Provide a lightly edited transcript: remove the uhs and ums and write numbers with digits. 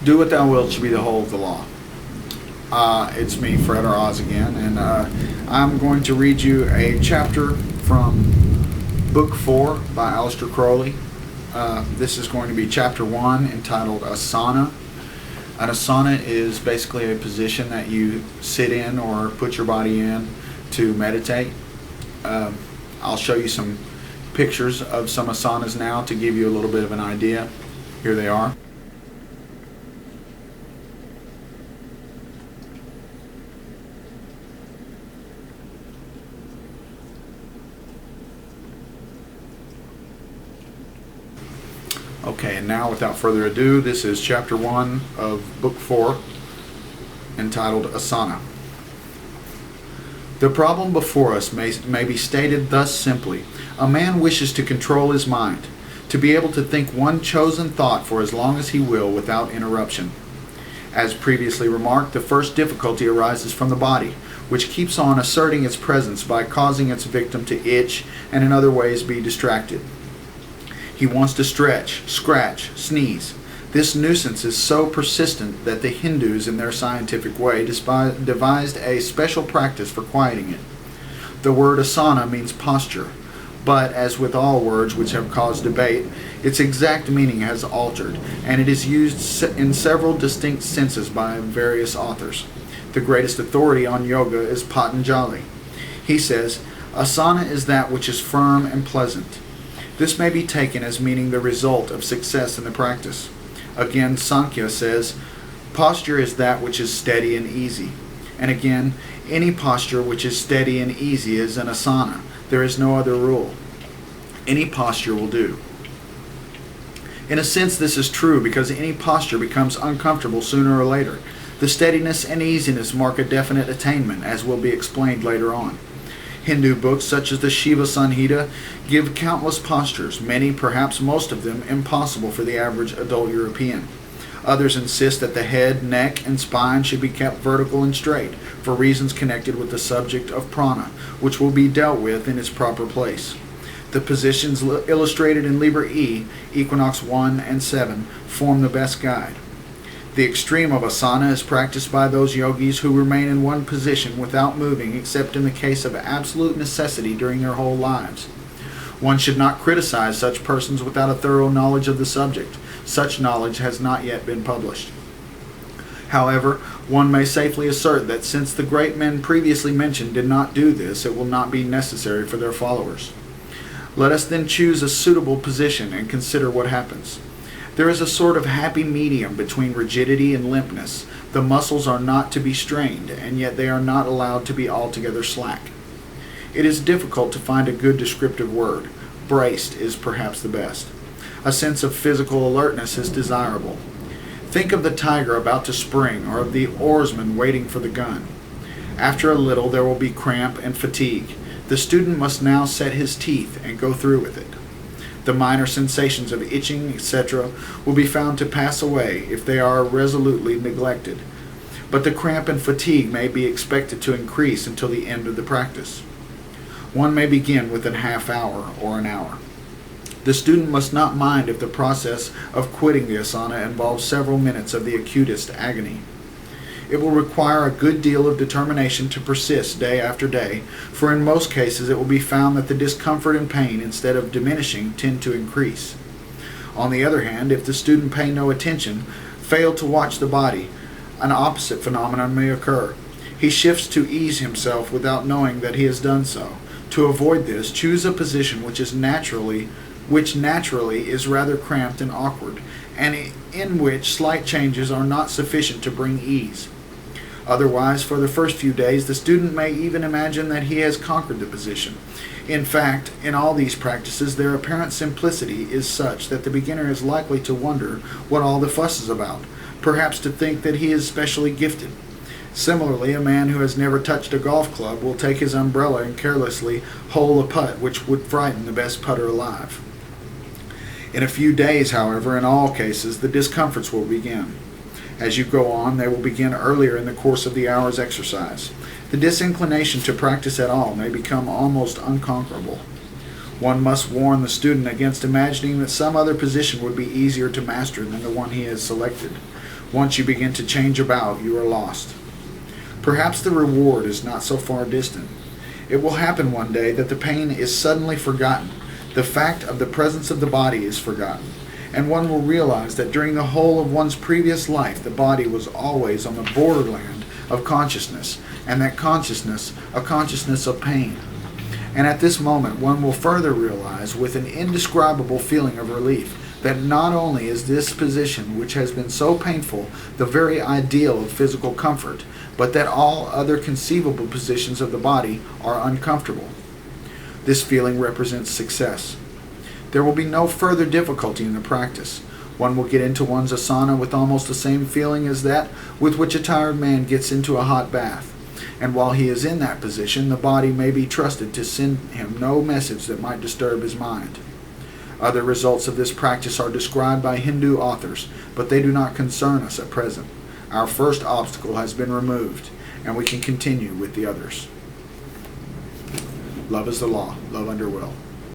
Do what thou wilt should be the whole of the law. It's me, Fred or Oz again, and I'm going to read you a chapter from Book 4 by Aleister Crowley. This is going to be Chapter 1, entitled Asana. An asana is basically a position that you sit in or put your body in to meditate. I'll show you some pictures of some asanas now to give you a little bit of an idea. Here they are. Okay, and now without further ado, this is Chapter 1 of Book 4, entitled Asana. The problem before us may be stated thus simply. A man wishes to control his mind, to be able to think one chosen thought for as long as he will without interruption. As previously remarked, the first difficulty arises from the body, which keeps on asserting its presence by causing its victim to itch and in other ways be distracted. He wants to stretch, scratch, sneeze. This nuisance is so persistent that the Hindus, in their scientific way, devised a special practice for quieting it. The word asana means posture, but as with all words which have caused debate, its exact meaning has altered, and it is used in several distinct senses by various authors. The greatest authority on yoga is Patanjali. He says, "Asana is that which is firm and pleasant." This may be taken as meaning the result of success in the practice. Again, Sankhya says, "Posture is that which is steady and easy." And again, any posture which is steady and easy is an asana. There is no other rule. Any posture will do. In a sense, this is true because any posture becomes uncomfortable sooner or later. The steadiness and easiness mark a definite attainment, as will be explained later on. Hindu books such as the Shiva Samhita give countless postures, many, perhaps most of them, impossible for the average adult European. Others insist that the head, neck, and spine should be kept vertical and straight, for reasons connected with the subject of prana, which will be dealt with in its proper place. The positions illustrated in Liber E, Equinox 1 and 7, form the best guide. The extreme of asana is practiced by those yogis who remain in one position without moving except in the case of absolute necessity during their whole lives. One should not criticize such persons without a thorough knowledge of the subject. Such knowledge has not yet been published. However, one may safely assert that since the great men previously mentioned did not do this, it will not be necessary for their followers. Let us then choose a suitable position and consider what happens. There is a sort of happy medium between rigidity and limpness. The muscles are not to be strained, and yet they are not allowed to be altogether slack. It is difficult to find a good descriptive word. Braced is perhaps the best. A sense of physical alertness is desirable. Think of the tiger about to spring, or of the oarsman waiting for the gun. After a little there will be cramp and fatigue. The student must now set his teeth and go through with it. The minor sensations of itching, etc., will be found to pass away if they are resolutely neglected, but the cramp and fatigue may be expected to increase until the end of the practice. One may begin with a half hour or an hour. The student must not mind if the process of quitting the asana involves several minutes of the acutest agony. It will require a good deal of determination to persist day after day, for in most cases it will be found that the discomfort and pain, instead of diminishing, tend to increase. On the other hand, if the student pay no attention, fail to watch the body, an opposite phenomenon may occur. He shifts to ease himself without knowing that he has done so. To avoid this, choose a position which naturally is rather cramped and awkward, and in which slight changes are not sufficient to bring ease. Otherwise, for the first few days, the student may even imagine that he has conquered the position. In fact, in all these practices, their apparent simplicity is such that the beginner is likely to wonder what all the fuss is about, perhaps to think that he is specially gifted. Similarly, a man who has never touched a golf club will take his umbrella and carelessly hole a putt which would frighten the best putter alive. In a few days, however, in all cases, the discomforts will begin. As you go on, they will begin earlier in the course of the hour's exercise. The disinclination to practice at all may become almost unconquerable. One must warn the student against imagining that some other position would be easier to master than the one he has selected. Once you begin to change about, you are lost. Perhaps the reward is not so far distant. It will happen one day that the pain is suddenly forgotten. The fact of the presence of the body is forgotten. And one will realize that during the whole of one's previous life, the body was always on the borderland of consciousness, and that consciousness, a consciousness of pain. And at this moment, one will further realize with an indescribable feeling of relief that not only is this position, which has been so painful, the very ideal of physical comfort, but that all other conceivable positions of the body are uncomfortable. This feeling represents success. There will be no further difficulty in the practice. One will get into one's asana with almost the same feeling as that with which a tired man gets into a hot bath. And while he is in that position, the body may be trusted to send him no message that might disturb his mind. Other results of this practice are described by Hindu authors, but they do not concern us at present. Our first obstacle has been removed, and we can continue with the others. Love is the law. Love under will.